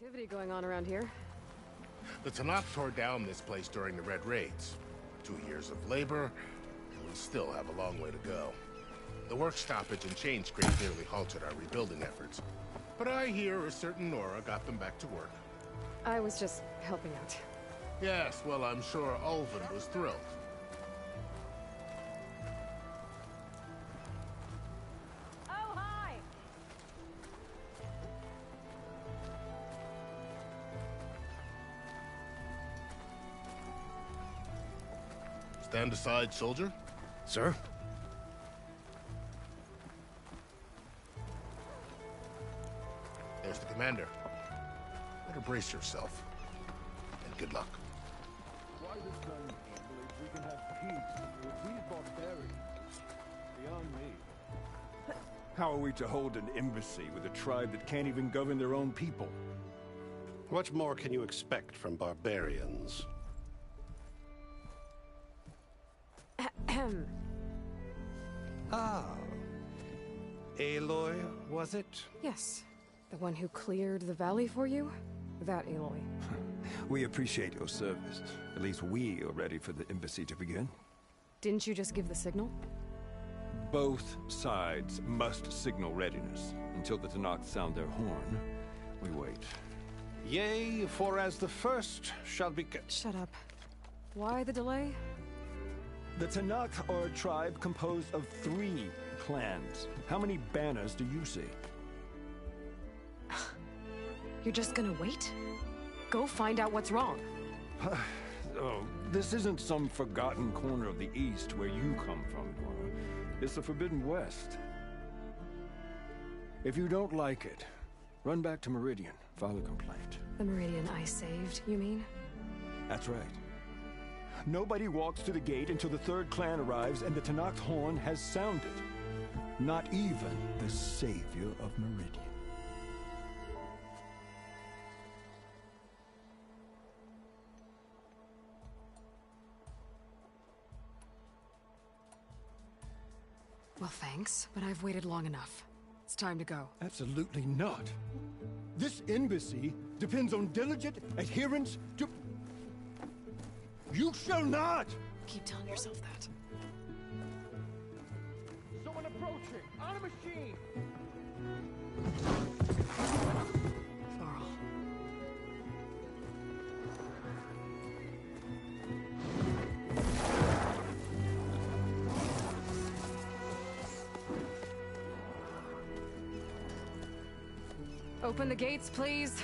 activity going on around here. The Tanakh tore down this place during the Red Raids. 2 years of labor, and we still have a long way to go. The work stoppage and chain scrape nearly halted our rebuilding efforts. But I hear a certain Nora got them back to work. I was just helping out. Yes, well, I'm sure Ulvin was thrilled. Oh, hi! Stand aside, soldier. Sir? There's the commander. Better brace yourself. And good luck. Why this gun believe we can have peace with these barbarians? Beyond me. How are we to hold an embassy with a tribe that can't even govern their own people? What more can you expect from barbarians? Ahem. Ah. Aloy, was it? Yes. The one who cleared the valley for you? That Aloy. We appreciate your service. At least we are ready for the embassy to begin. Didn't you just give the signal? Both sides must signal readiness. Until the Tanakh sound their horn, we wait. Yea, for as the first shall be... Shut up. Why the delay? The Tanakh are a tribe composed of 3 clans. How many banners do you see? You're just gonna wait? Go find out what's wrong. Oh, this isn't some forgotten corner of the East where you come from, Nora. It's the Forbidden West. If you don't like it, run back to Meridian, file a complaint. The Meridian I saved, you mean? That's right. Nobody walks to the gate until the 3rd clan arrives and the Tanakh horn has sounded. Not even the savior of Meridian. Well, thanks, but I've waited long enough. It's time to go. Absolutely not. This embassy depends on diligent adherence to... You shall not! Keep telling yourself that. Someone approaching! On a machine! Varl. Open the gates, please.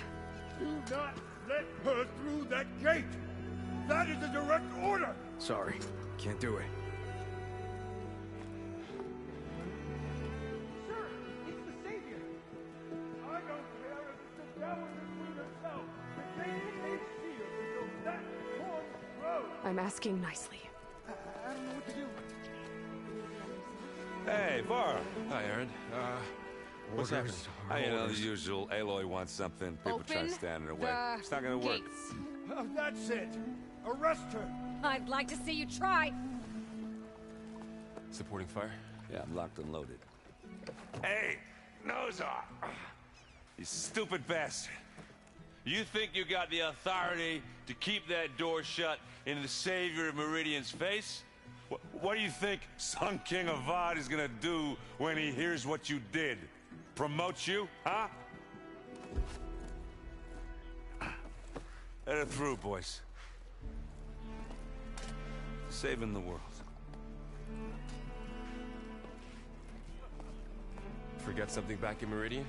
Do not let her through that gate! That is a direct order! Sorry, can't do it. Sir, it's the Savior! I don't care if it's the devil that threw herself! The gate remains sealed until that horn blows! I'm asking nicely. I don't know what to do. Hey, Var. Hi, Aaron. What's happening? Orders. You know, the usual. Aloy wants something. People try to stand in her way. It's not gonna work. Gates. Oh, that's it! Arrest her! I'd like to see you try. Supporting fire? Yeah, I'm locked and loaded. Hey, Nozar! You stupid bastard. You think you got the authority to keep that door shut in the savior of Meridian's face? What do you think Sun King Avad is gonna do when he hears what you did? Promote you, huh? Let her through, boys. Saving the world. Forget something back in Meridian?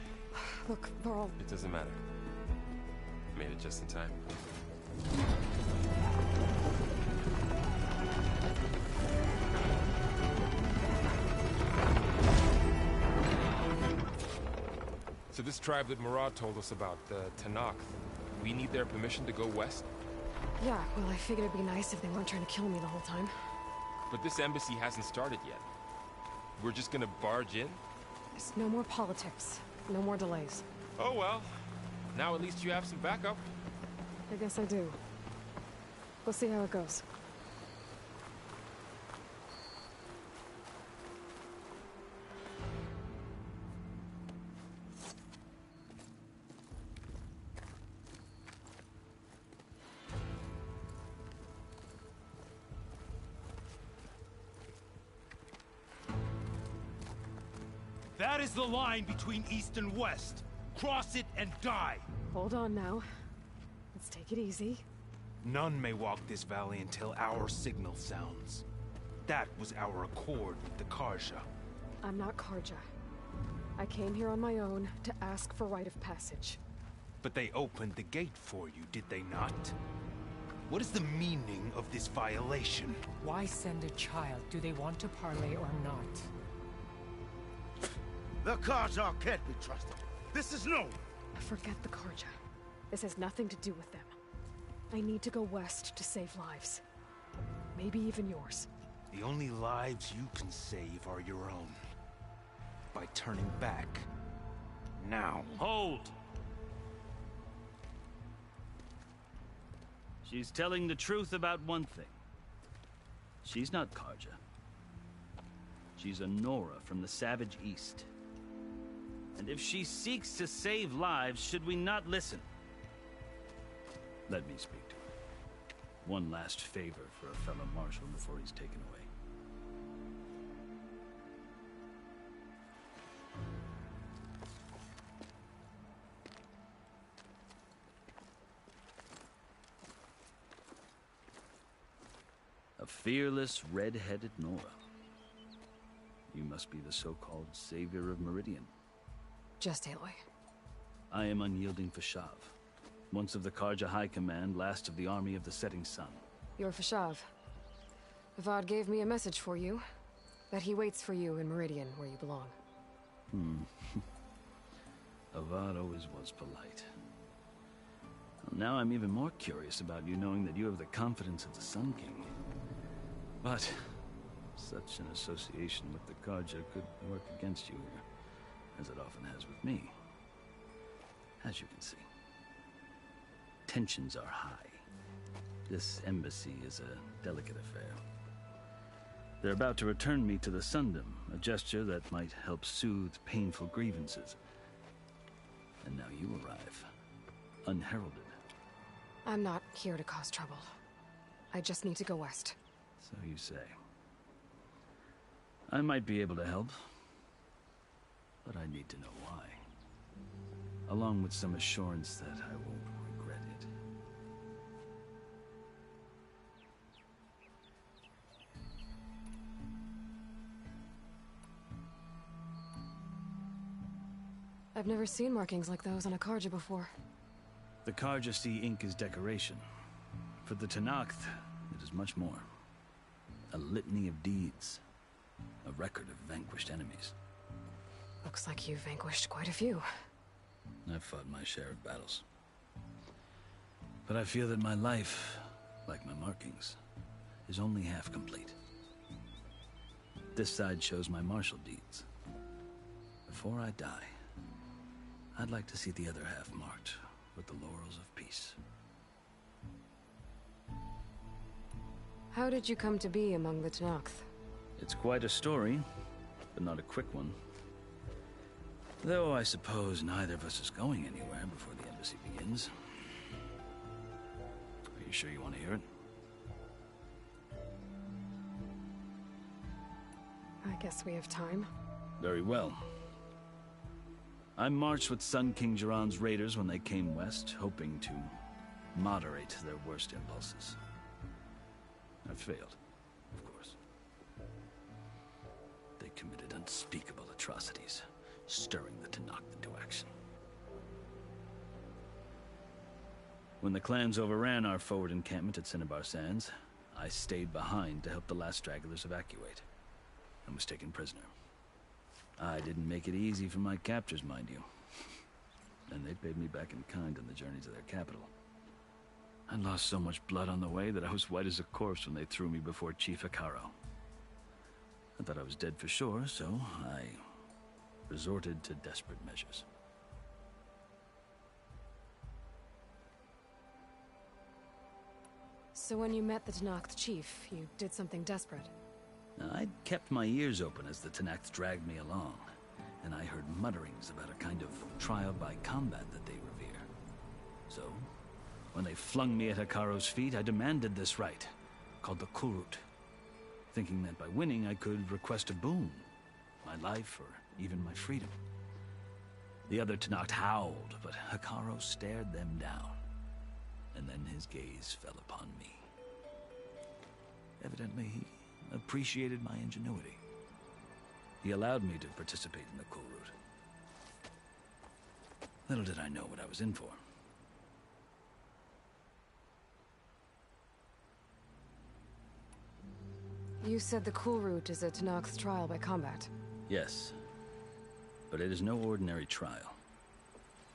Look, Varl. It doesn't matter. Made it just in time. So this tribe that Murad told us about, the Tanakh, we need their permission to go west? Yeah, well, I figured it'd be nice if they weren't trying to kill me the whole time. But this embassy hasn't started yet. We're just gonna barge in? There's no more politics. No more delays. Oh well. Now at least you have some backup. I guess I do. We'll see how it goes. That is the line between East and West. Cross it and die. Hold on now. Let's take it easy. None may walk this valley until our signal sounds. That was our accord with the Karja. I'm not Karja. I came here on my own to ask for rite of passage. But they opened the gate for you, did they not? What is the meaning of this violation? Why send a child? Do they want to parley or not? The Karja can't be trusted. This is known. Forget the Karja. This has nothing to do with them. I need to go west to save lives. Maybe even yours. The only lives you can save are your own. By turning back. Now. Hold! She's telling the truth about one thing. She's not Karja. She's a Nora from the Savage East. And if she seeks to save lives, should we not listen? Let me speak to her. One last favor for a fellow marshal before he's taken away. A fearless, red-headed Nora. You must be the so-called savior of Meridian. Just Aloy. I am Unyielding Fashav. Once of the Karja High Command, last of the army of the Setting Sun. You're Fashav. Avad gave me a message for you. That he waits for you in Meridian, where you belong. Avad always was polite. Well, now I'm even more curious about you knowing that you have the confidence of the Sun King. But such an association with the Karja could work against you here, as it often has with me. As you can see, tensions are high. This embassy is a delicate affair. They're about to return me to the Sundom, a gesture that might help soothe painful grievances. And now you arrive, unheralded. I'm not here to cause trouble. I just need to go west. So you say. I might be able to help, but I need to know why. Along with some assurance that I won't regret it. I've never seen markings like those on a Karja before. The Karja see ink as decoration. For the Tenakth, it is much more. A litany of deeds. A record of vanquished enemies. Looks like you've vanquished quite a few. I've fought my share of battles. But I feel that my life, like my markings, is only half complete. This side shows my martial deeds. Before I die, I'd like to see the other half marked with the laurels of peace. How did you come to be among the Tenakth? It's quite a story, but not a quick one. Though I suppose neither of us is going anywhere before the embassy begins. Are you sure you want to hear it? I guess we have time. Very well. I marched with Sun King Jiran's raiders when they came west, hoping to moderate their worst impulses. I failed, of course. They committed unspeakable atrocities, stirring the Tenakth into action. When the clans overran our forward encampment at Cinnabar Sands, I stayed behind to help the last stragglers evacuate, and was taken prisoner. I didn't make it easy for my captors, mind you. And they paid me back in kind on the journey to their capital. I lost so much blood on the way that I was white as a corpse when they threw me before Chief Hekarro. I thought I was dead for sure, so I resorted to desperate measures. So when you met the Tenakth chief, you did something desperate? I'd kept my ears open as the Tenakth dragged me along, and I heard mutterings about a kind of trial by combat that they revere. So, when they flung me at Hekarro's feet, I demanded this rite, called the Kurut, thinking that by winning I could request a boon, my life or even my freedom. The other Tenakth howled, but Hekarro stared them down, and then his gaze fell upon me. Evidently, he appreciated my ingenuity. He allowed me to participate in the Kulrut. Little did I know what I was in for. You said the Kulrut is a Tenakth's trial by combat. Yes, but it is no ordinary trial.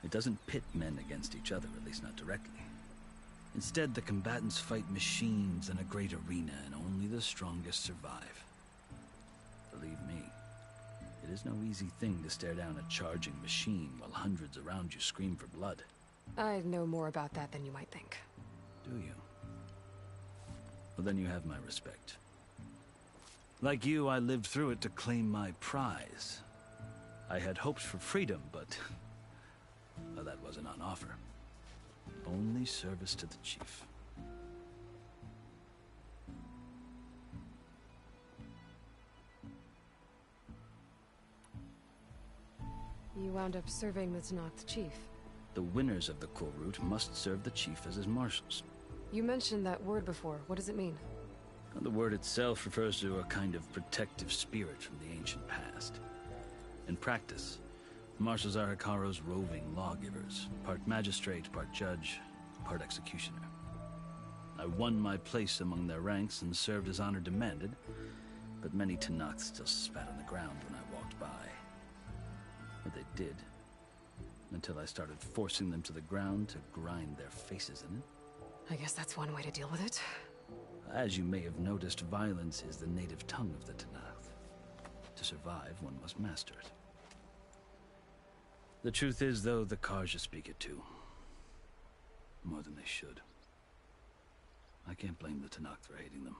It doesn't pit men against each other, at least not directly. Instead, the combatants fight machines in a great arena, and only the strongest survive. Believe me, it is no easy thing to stare down a charging machine while hundreds around you scream for blood. I know more about that than you might think. Do you? Well, then you have my respect. Like you, I lived through it to claim my prize. I had hoped for freedom, but well, that wasn't on offer. Only service to the chief. You wound up serving the Tenakth chief. The winners of the Kulrut must serve the chief as his marshals. You mentioned that word before. What does it mean? The word itself refers to a kind of protective spirit from the ancient past. In practice, marshals are Hekarro's roving lawgivers, part magistrate, part judge, part executioner. I won my place among their ranks and served as honor demanded, but many Tenakth still spat on the ground when I walked by. But they did, until I started forcing them to the ground to grind their faces in it. I guess that's one way to deal with it. As you may have noticed, violence is the native tongue of the Tenakth. To survive, one must master it. The truth is, though, the Carja speak it too. More than they should. I can't blame the Tenakth for hating them.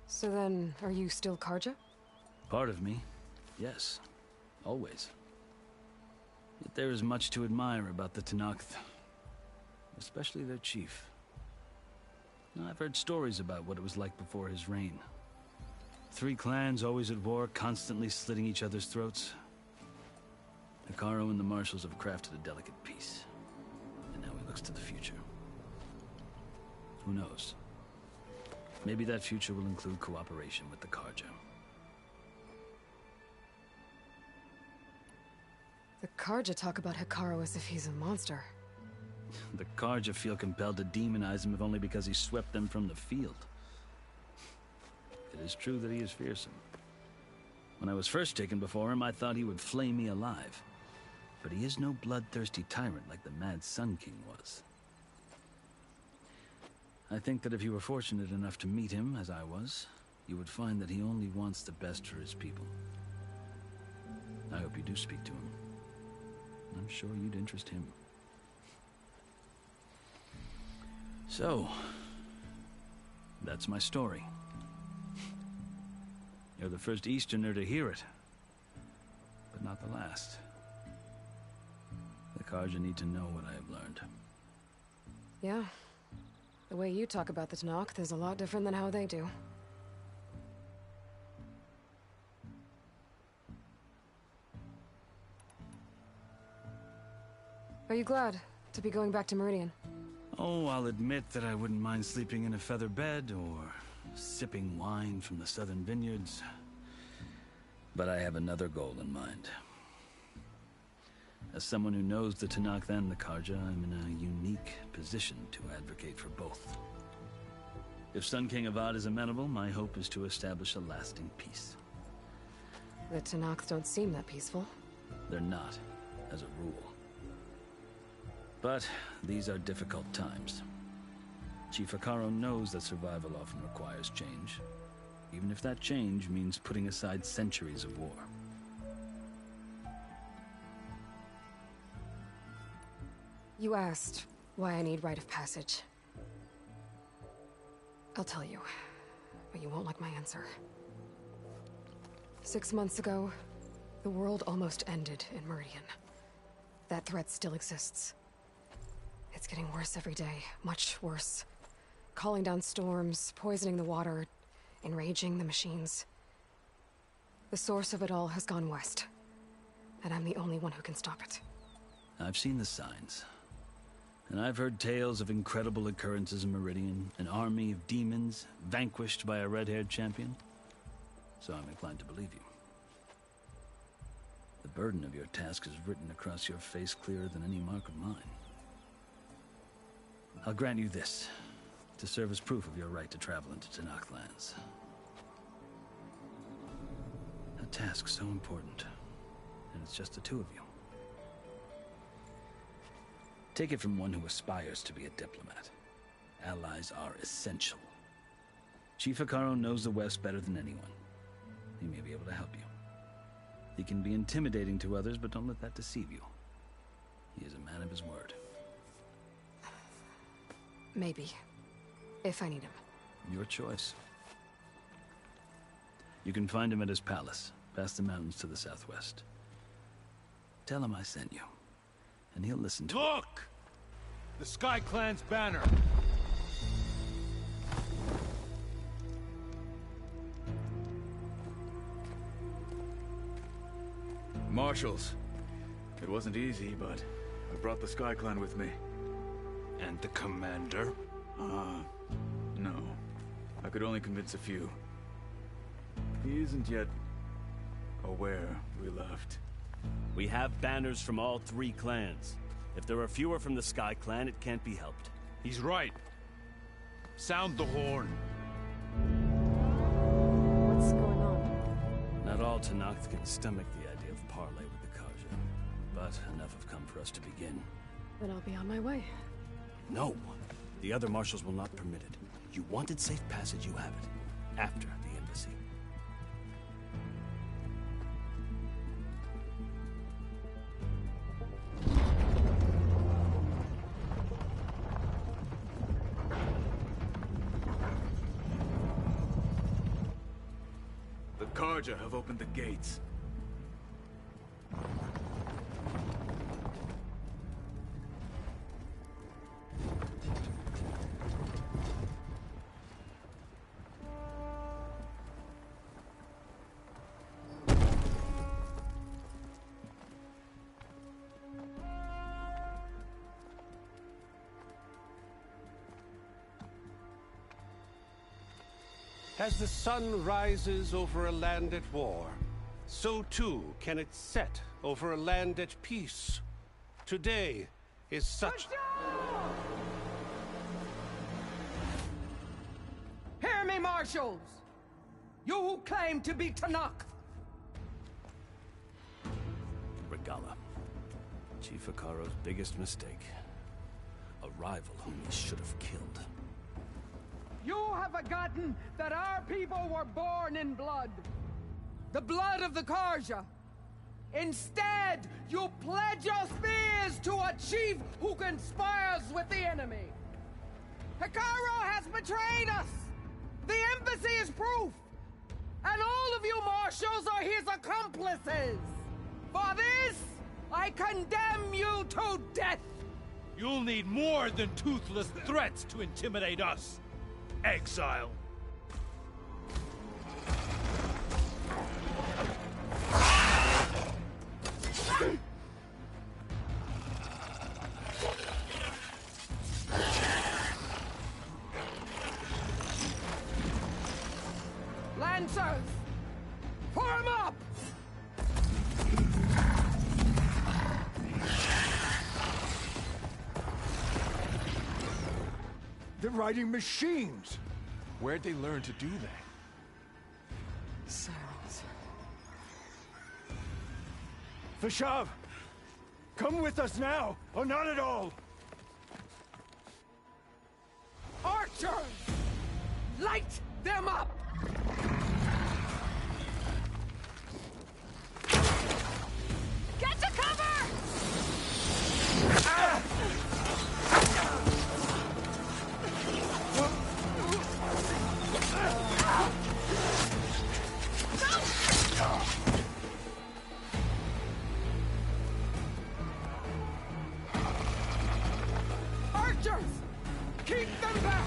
So then, are you still Carja? Part of me, yes. Always. Yet there is much to admire about the Tenakth. Especially their chief. I've heard stories about what it was like before his reign. 3 clans always at war, constantly slitting each other's throats. Hekarro and the marshals have crafted a delicate peace. And now he looks to the future. Who knows? Maybe that future will include cooperation with the Carja. The Carja talk about Hekarro as if he's a monster. The Carja feel compelled to demonize him if only because he swept them from the field. It is true that he is fearsome. When I was first taken before him, I thought he would flay me alive. But he is no bloodthirsty tyrant like the Mad Sun King was. I think that if you were fortunate enough to meet him, as I was, you would find that he only wants the best for his people. I hope you do speak to him. I'm sure you'd interest him. So, that's my story. You're the first Easterner to hear it, but not the last. The Carja need to know what I have learned. Yeah. The way you talk about the Tenakth is a lot different than how they do. Are you glad to be going back to Meridian? Oh, I'll admit that I wouldn't mind sleeping in a feather bed or sipping wine from the southern vineyards. But I have another goal in mind. As someone who knows the Tenakth and the Carja, I'm in a unique position to advocate for both. If Sun King Avad is amenable, my hope is to establish a lasting peace. The Tenakth don't seem that peaceful. They're not, as a rule. But these are difficult times. Chief Hekarro knows that survival often requires change, even if that change means putting aside centuries of war. You asked why I need rite of passage. I'll tell you, but you won't like my answer. 6 months ago, the world almost ended in Meridian. That threat still exists. It's getting worse every day, much worse. calling down storms, poisoning the water, enraging the machines. The source of it all has gone west, and I'm the only one who can stop it. I've seen the signs. And I've heard tales of incredible occurrences in Meridian, an army of demons vanquished by a red-haired champion. So I'm inclined to believe you. The burden of your task is written across your face clearer than any mark of mine. I'll grant you this, to serve as proof of your right to travel into Tenakth lands. A task so important, and it's just the two of you. Take it from one who aspires to be a diplomat. Allies are essential. Chief Hekarro knows the West better than anyone. He may be able to help you. He can be intimidating to others, but don't let that deceive you. He is a man of his word. Maybe. If I need him. Your choice. You can find him at his palace, past the mountains to the southwest. Tell him I sent you, and he'll listen to Look! The Sky Clan's banner! Marshals. It wasn't easy, but I brought the Sky Clan with me. And the commander? No. I could only convince a few. He isn't yet aware we left. We have banners from all three clans. If there are fewer from the Sky Clan, it can't be helped. He's right. Sound the horn. What's going on? Not all Tenakth can stomach the idea of parley with the Carja, but enough have come for us to begin. Then I'll be on my way. No. The other marshals will not permit it. You wanted safe passage, you have it. After the embassy. The Carja have opened the gates. As the sun rises over a land at war, so too can it set over a land at peace. Today is such... Hear me, marshals! You who claim to be Tenakth! Regalla. Chief Hekarro's biggest mistake. A rival whom he should have killed. You have forgotten that our people were born in blood. The blood of the Carja. Instead, you pledge your spears to a chief who conspires with the enemy. Hekarro has betrayed us. The embassy is proof. And all of you marshals are his accomplices. For this, I condemn you to death. You'll need more than toothless threats to intimidate us. Exile. Lancers, form up! They're riding machines! Where'd they learn to do that? Silence. Vashav! Come with us now, or not at all! Archers! Light them up! Get to cover! Ah! Archers! Keep them back!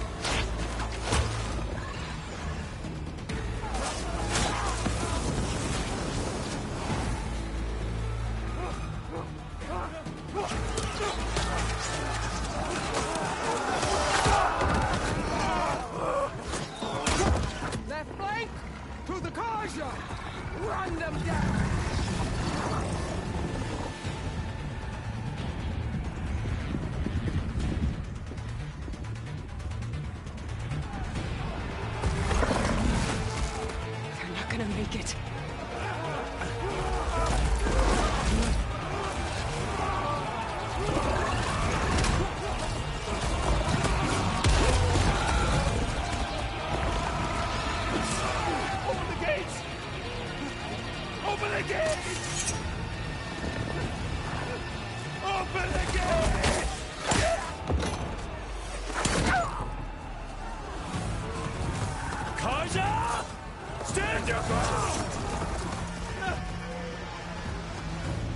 them down! They're not gonna make it. Open the gates! Open the gates! Karja! Stand your ground!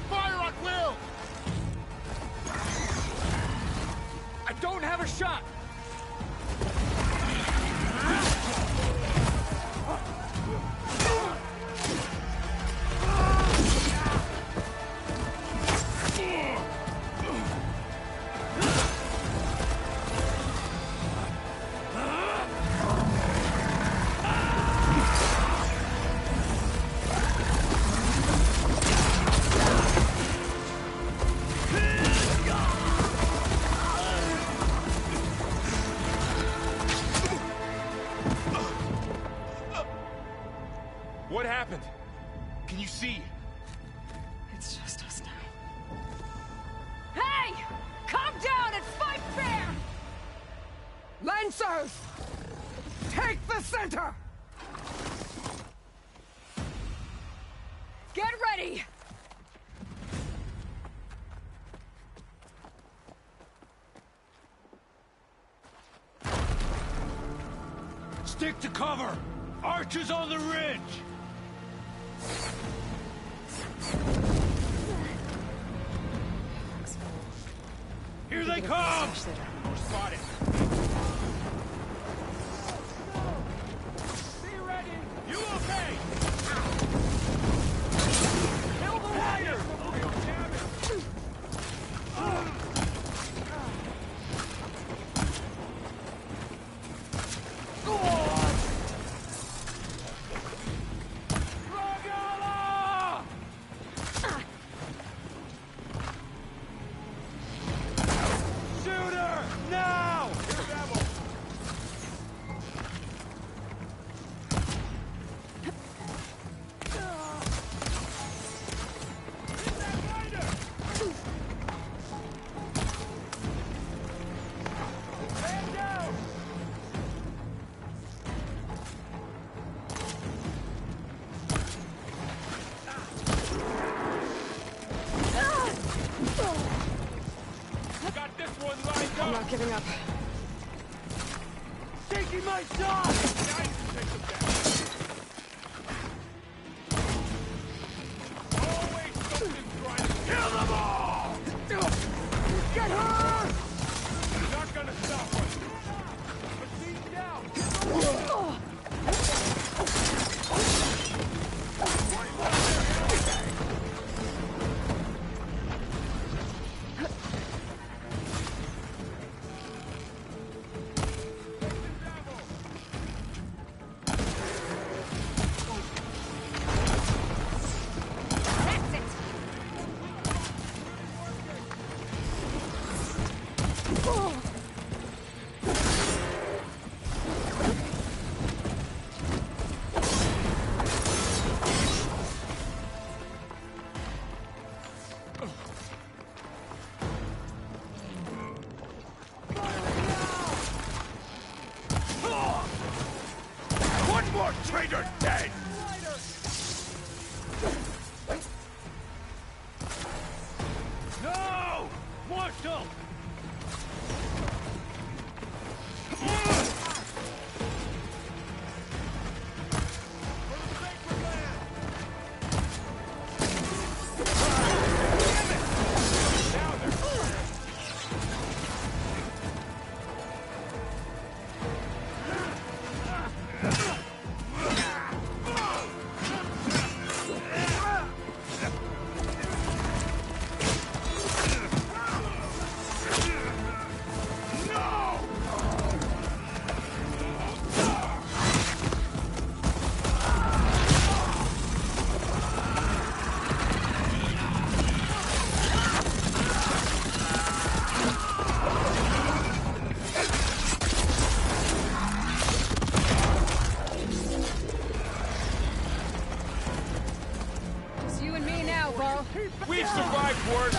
Fire at will! I don't have a shot! What happened? Can you see? It's just us now. Hey! Calm down and fight fair! Lancers! Take the center! Get ready! Stick to cover! Archers on the ridge! Here they come! We're spotted. Be ready! You okay? Kill the wire! I'm not giving up. Taking my shot! Always something trying to kill them all! Get her! You're not gonna stop us. Proceed now! We've survived worse!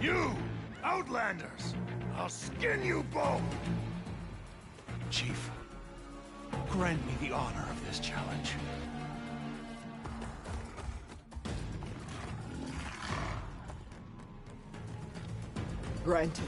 You, Outlanders! I'll skin you both! Chief, grant me the honor of this challenge. Granted.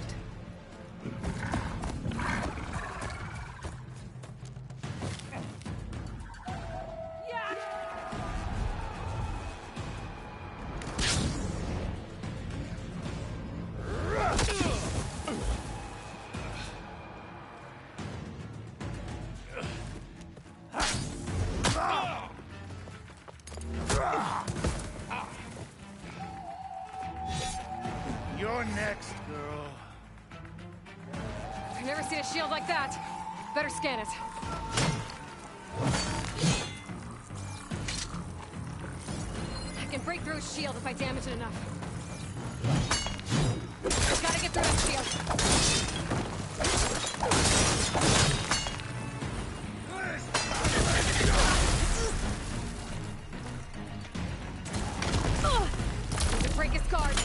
You're next, girl. I've never seen a shield like that. Better scan it. I can break through a shield if I damage it enough. Gotta get through that shield. Need to break his guard.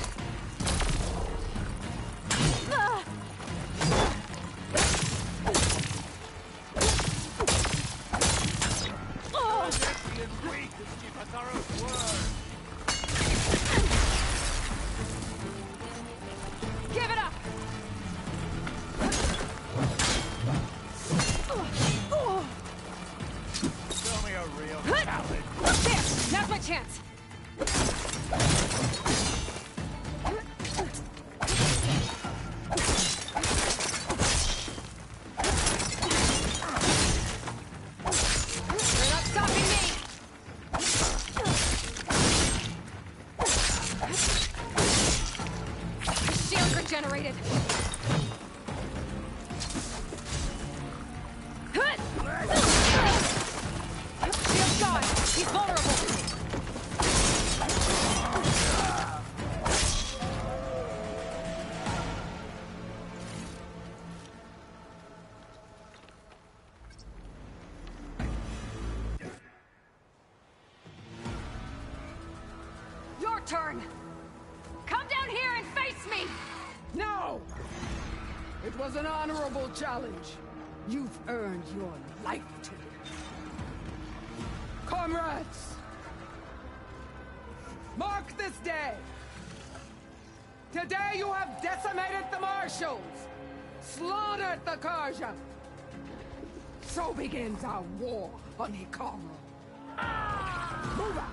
Give it up! Show me a real talent. There! Now's my chance! You're not stopping me! The shield regenerated! Shield's gone! He's vulnerable! Your turn! Come down here and face me! No! It was an honorable challenge. You've earned your life today. Comrades! Mark this day! Today you have decimated the Marshals! Slaughtered the Karja! So begins our war on Hikaru. Move out!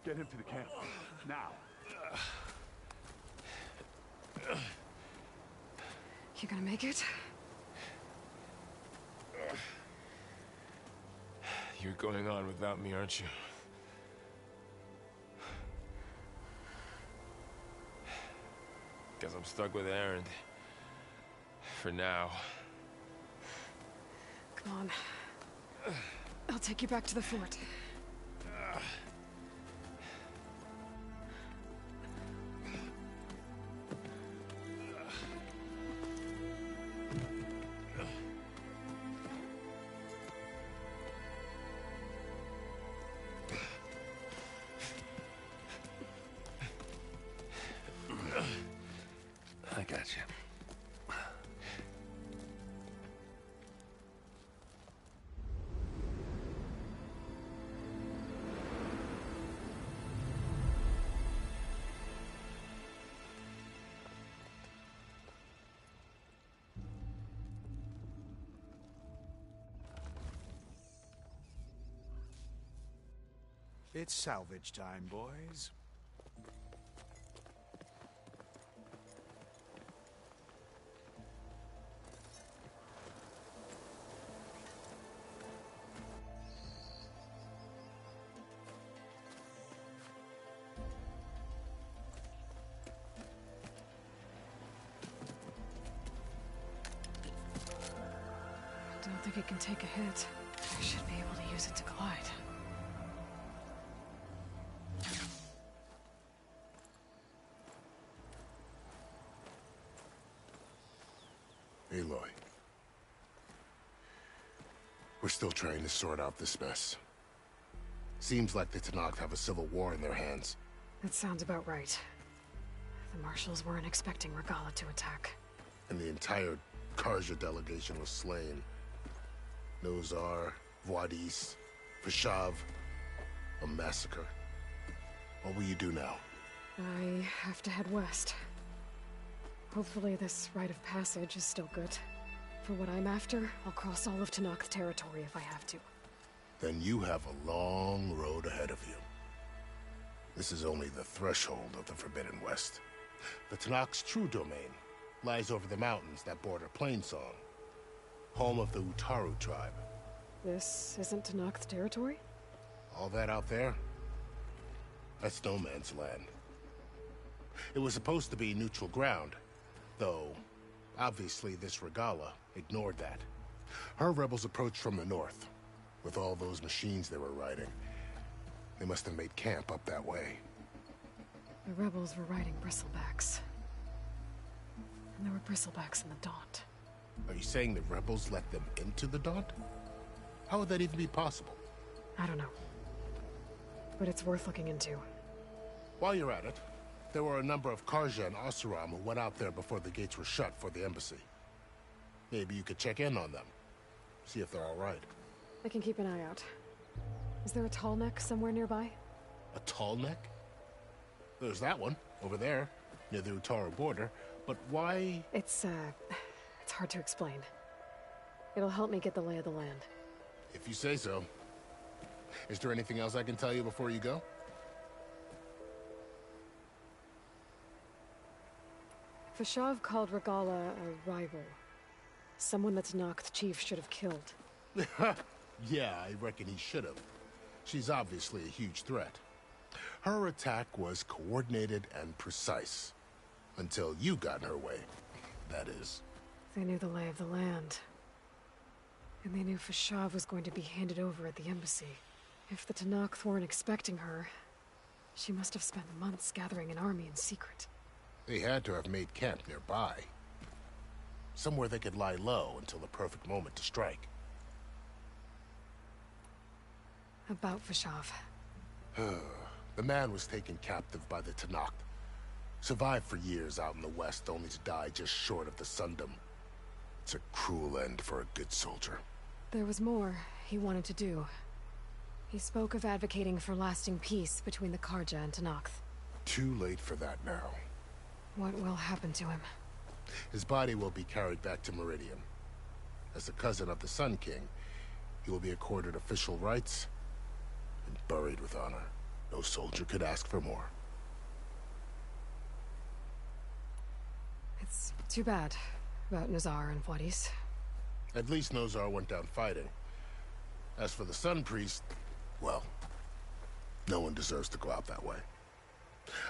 Get him to the camp. Now. You gonna make it? You're going on without me, aren't you? Guess I'm stuck with Erend. For now. Come on. I'll take you back to the fort. I got you. It's salvage time, boys. I don't think it can take a hit. I should be able to use it to glide. Aloy. We're still trying to sort out this mess. Seems like the Tenakth have a civil war in their hands. That sounds about right. The Marshals weren't expecting Regalla to attack. And the entire Carja delegation was slain. Nozar, Vuadis, Fashav. A massacre. What will you do now? I have to head west. Hopefully this rite of passage is still good. For what I'm after, I'll cross all of Tenakth territory if I have to. Then you have a long road ahead of you. This is only the threshold of the Forbidden West. The Tenakth's true domain lies over the mountains that border Plainsong, home of the Utaru tribe. This isn't Tenakth territory? All that out there? That's no man's land. It was supposed to be neutral ground, though obviously this Regalla ignored that. Her rebels approached from the north, with all those machines they were riding. They must have made camp up that way. The rebels were riding bristlebacks. And there were bristlebacks in the Daunt. Are you saying the rebels let them into the Daunt? How would that even be possible? I don't know. But it's worth looking into. While you're at it, there were a number of Carja and Oseram who went out there before the gates were shut for the embassy. Maybe you could check in on them. See if they're all right. I can keep an eye out. Is there a tall neck somewhere nearby? A tall neck? There's that one, over there, near the Utaru border. But why? It's hard to explain. It'll help me get the lay of the land. If you say so. Is there anything else I can tell you before you go? Fashav called Regalla a rival. Someone that Tenakth chief should have killed. Yeah, I reckon he should have. She's obviously a huge threat. Her attack was coordinated and precise. Until you got in her way, that is. They knew the lay of the land. And they knew Fashav was going to be handed over at the embassy. If the Tenakth weren't expecting her, she must have spent months gathering an army in secret. They had to have made camp nearby. Somewhere they could lie low until the perfect moment to strike. About Fashav. The man was taken captive by the Tenakth. Survived for years out in the west, only to die just short of the Sundom. It's a cruel end for a good soldier. There was more he wanted to do. He spoke of advocating for lasting peace between the Carja and Tenakth. Too late for that now. What will happen to him? His body will be carried back to Meridian. As a cousin of the Sun King, he will be accorded official rights and buried with honor. No soldier could ask for more. It's too bad about Nazar and Wadis. At least Nozar went down fighting. As for the Sun Priest, well, no one deserves to go out that way.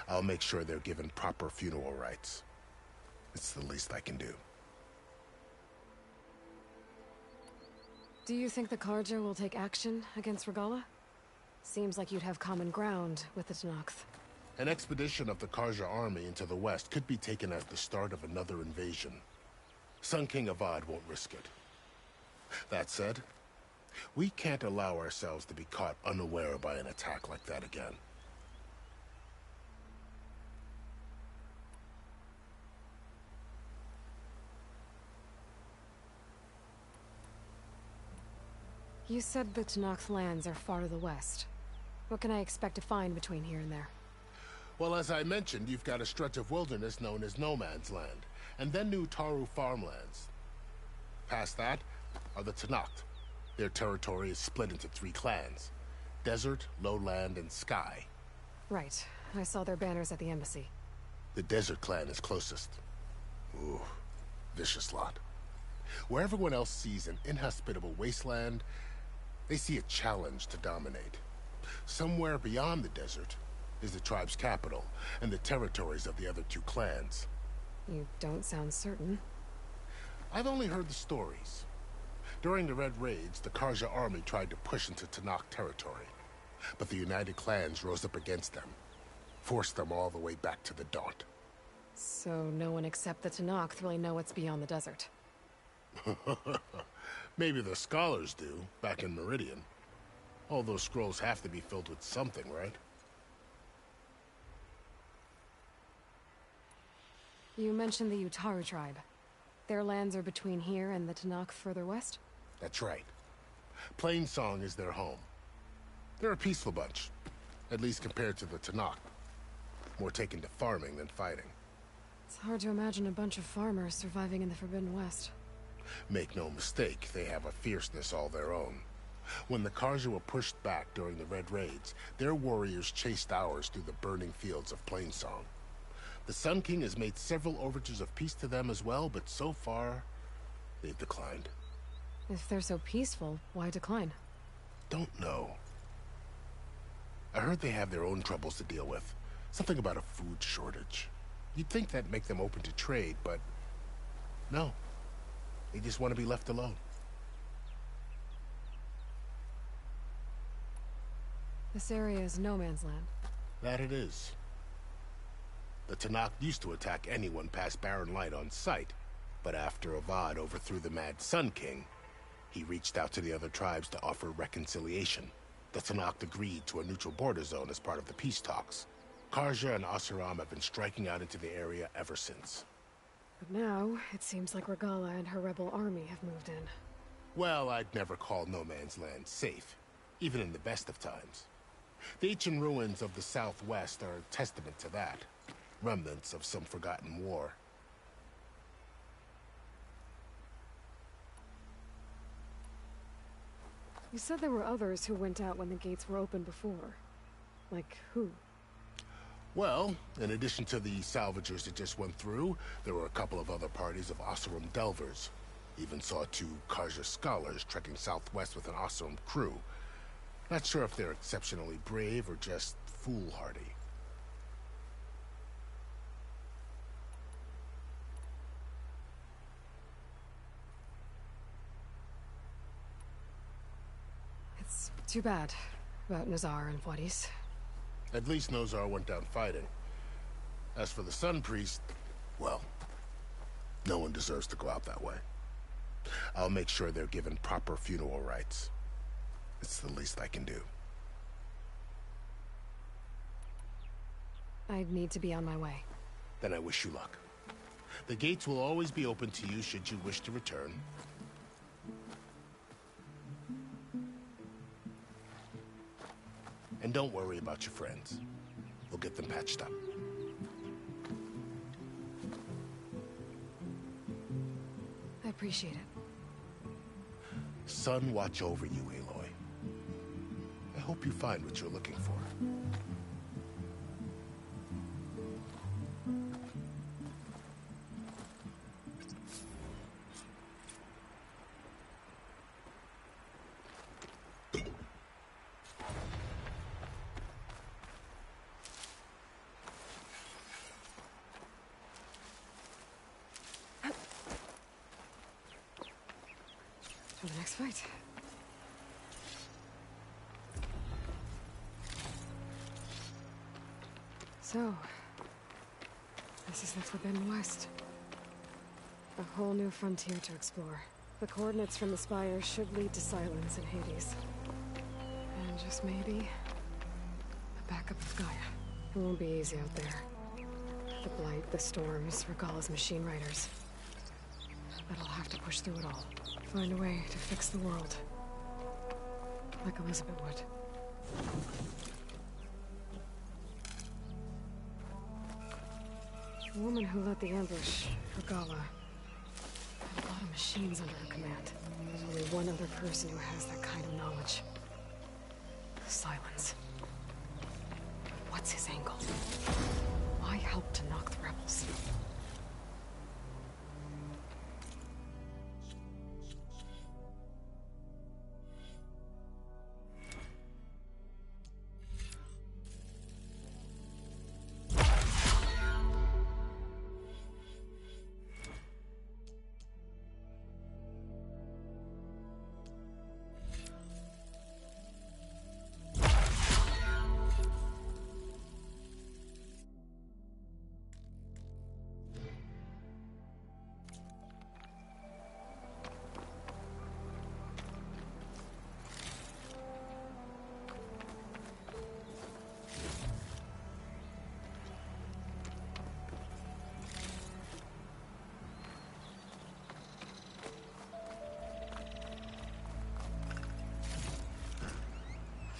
I'll make sure they're given proper funeral rites. It's the least I can do. Do you think the Carja will take action against Regalla? Seems like you'd have common ground with the Tenakth. An expedition of the Carja army into the west could be taken as the start of another invasion. Sun King Avad won't risk it. That said, we can't allow ourselves to be caught unaware by an attack like that again. You said the Tenakth lands are far to the west. What can I expect to find between here and there? Well, as I mentioned, you've got a stretch of wilderness known as No Man's Land, and then New Taru farmlands. Past that are the Tenakth. Their territory is split into 3 clans: Desert, Lowland, and Sky. Right. I saw their banners at the embassy. The Desert clan is closest. Ooh, vicious lot. Where everyone else sees an inhospitable wasteland, they see a challenge to dominate. Somewhere beyond the desert is the tribe's capital and the territories of the other 2 clans. You don't sound certain. I've only heard the stories. During the Red Raids, the Carja army tried to push into Tenakth territory, but the United Clans rose up against them, forced them all the way back to the Daunt. So no one except the Tenakth really know what's beyond the desert. Maybe the scholars do, back in Meridian. All those scrolls have to be filled with something, right? You mentioned the Utaru tribe. Their lands are between here and the Tenakth further west? That's right. Plainsong is their home. They're a peaceful bunch, at least compared to the Tenakth. More taken to farming than fighting. It's hard to imagine a bunch of farmers surviving in the Forbidden West. Make no mistake, they have a fierceness all their own. When the Carja were pushed back during the Red Raids, their warriors chased ours through the burning fields of Plainsong. The Sun King has made several overtures of peace to them as well, but so far, they've declined. If they're so peaceful, why decline? Don't know. I heard they have their own troubles to deal with. Something about a food shortage. You'd think that'd make them open to trade, but no. They just want to be left alone. This area is no man's land. That it is. The Tenakth used to attack anyone past Barren Light on sight, but after Avad overthrew the Mad Sun King, he reached out to the other tribes to offer reconciliation. The Tenakth agreed to a neutral border zone as part of the peace talks. Carja and Oseram have been striking out into the area ever since. But now, it seems like Regalla and her rebel army have moved in. Well, I'd never call No Man's Land safe, even in the best of times. The ancient ruins of the Southwest are a testament to that. Remnants of some forgotten war. You said there were others who went out when the gates were open before. Like who? Well, in addition to the salvagers that just went through, there were a couple of other parties of Oseram Delvers. Even saw 2 Carja scholars trekking southwest with an Oseram crew. Not sure if they're exceptionally brave or just foolhardy. It's too bad about Nazar and Wadis. At least Nozar went down fighting. As for the Sun Priest, well, no one deserves to go out that way. I'll make sure they're given proper funeral rites. It's the least I can do. I'd need to be on my way. Then I wish you luck. The gates will always be open to you should you wish to return. And don't worry about your friends. We'll get them patched up. I appreciate it. Sun watch over you, Aloy. I hope you find what you're looking for. for the next fight. So, this is the Forbidden West. A whole new frontier to explore. The coordinates from the spire should lead to Silence in Hades. And just maybe, a backup of Gaia. It won't be easy out there. The Blight, the Storms, Regalla's machine riders. But I'll have to push through it all. Find a way to fix the world. Like Elizabeth would. The woman who led the ambush, Regalla, had a lot of machines under her command. There's only one other person who has that kind of knowledge. Silence. What's his angle? Why help to knock the rebels?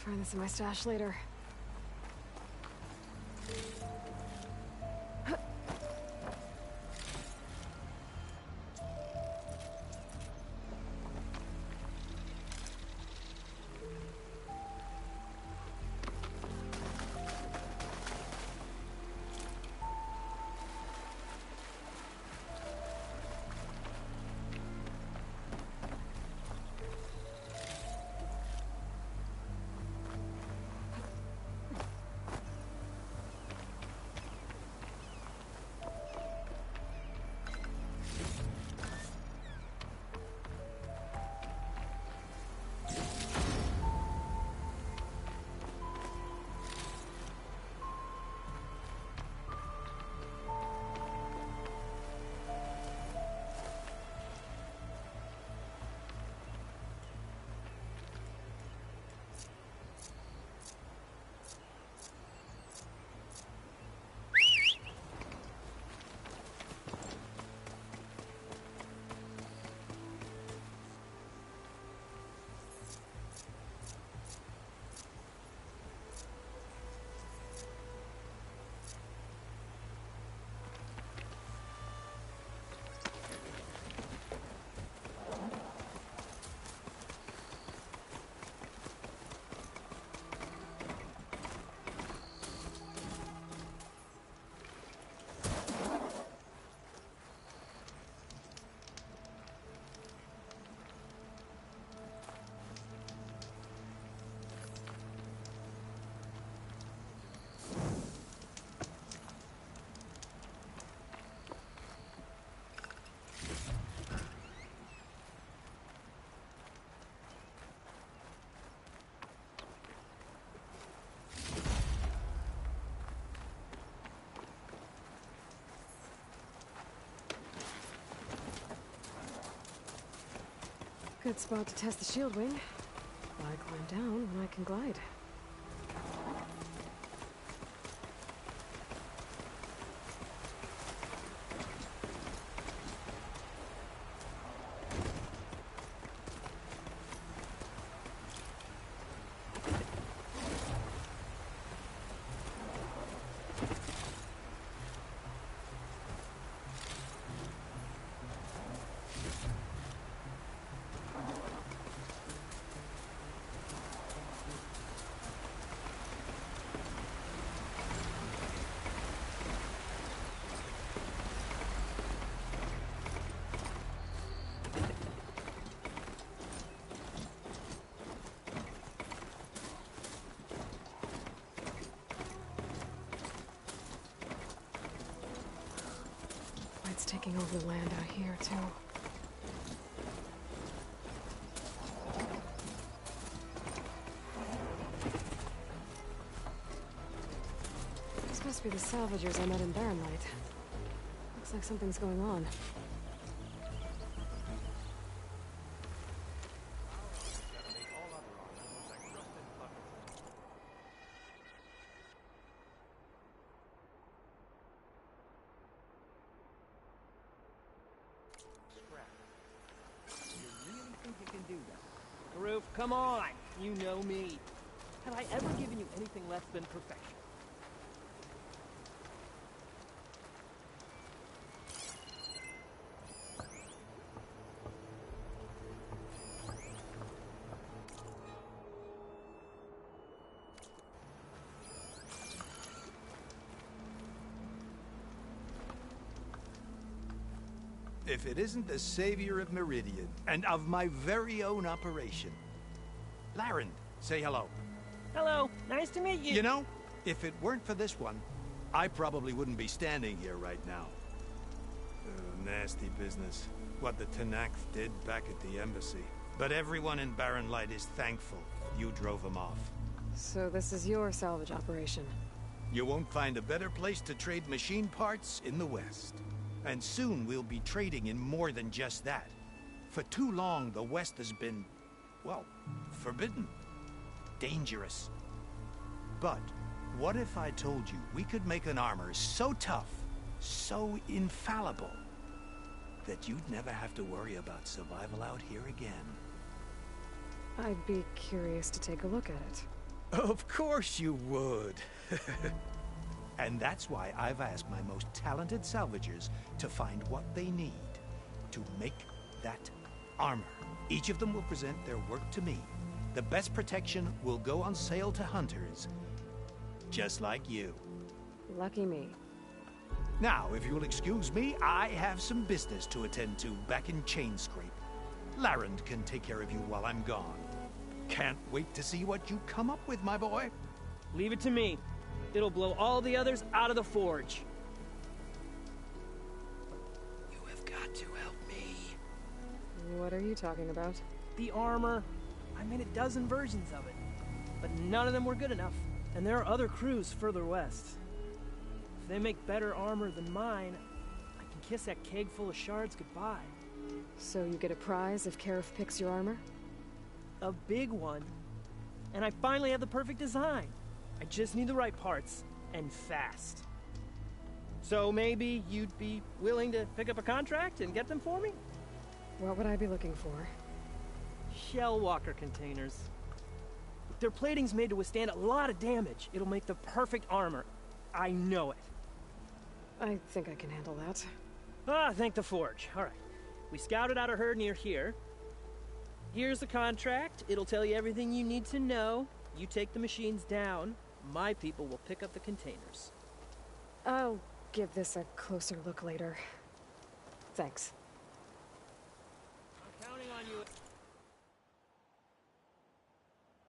Find this in my stash later. Good spot to test the shield wing. Why climb down when I can glide? It's taking over the land out here, too. Must be the salvagers I met in Barrenlight. Looks like something's going on. Karuf, come on! You know me. Have I ever given you anything less than perfection? If it isn't the savior of Meridian, and of my very own operation. Larend, say hello. Hello, nice to meet you. You know, if it weren't for this one, I probably wouldn't be standing here right now. Nasty business. What the Tenakth did back at the embassy. But everyone in Barrenlight is thankful you drove them off. So this is your salvage operation? You won't find a better place to trade machine parts in the West. And soon we'll be trading in more than just that. For too long, the West has been, well, forbidden. Dangerous. But what if I told you we could make an armor so tough, so infallible, that you'd never have to worry about survival out here again? I'd be curious to take a look at it. Of course you would. And that's why I've asked my most talented salvagers to find what they need to make that armor. Each of them will present their work to me. The best protection will go on sale to hunters, just like you. Lucky me. Now, if you'll excuse me, I have some business to attend to back in Chainscrape. Larend can take care of you while I'm gone. Can't wait to see what you come up with, my boy. Leave it to me. It'll blow all the others out of the forge. You have got to help me. What are you talking about? The armor. I made a dozen versions of it. But none of them were good enough. And there are other crews further west. If they make better armor than mine, I can kiss that keg full of shards goodbye. So you get a prize if Karif picks your armor? A big one. And I finally have the perfect design. I just need the right parts, and fast. So maybe you'd be willing to pick up a contract and get them for me? What would I be looking for? Shell walker containers. Their plating's made to withstand a lot of damage. It'll make the perfect armor. I know it. I think I can handle that. Ah, thank the forge. All right. We scouted out a herd near here. Here's the contract. It'll tell you everything you need to know. You take the machines down. My people will pick up the containers. I'll give this a closer look later. Thanks. I'm counting on you.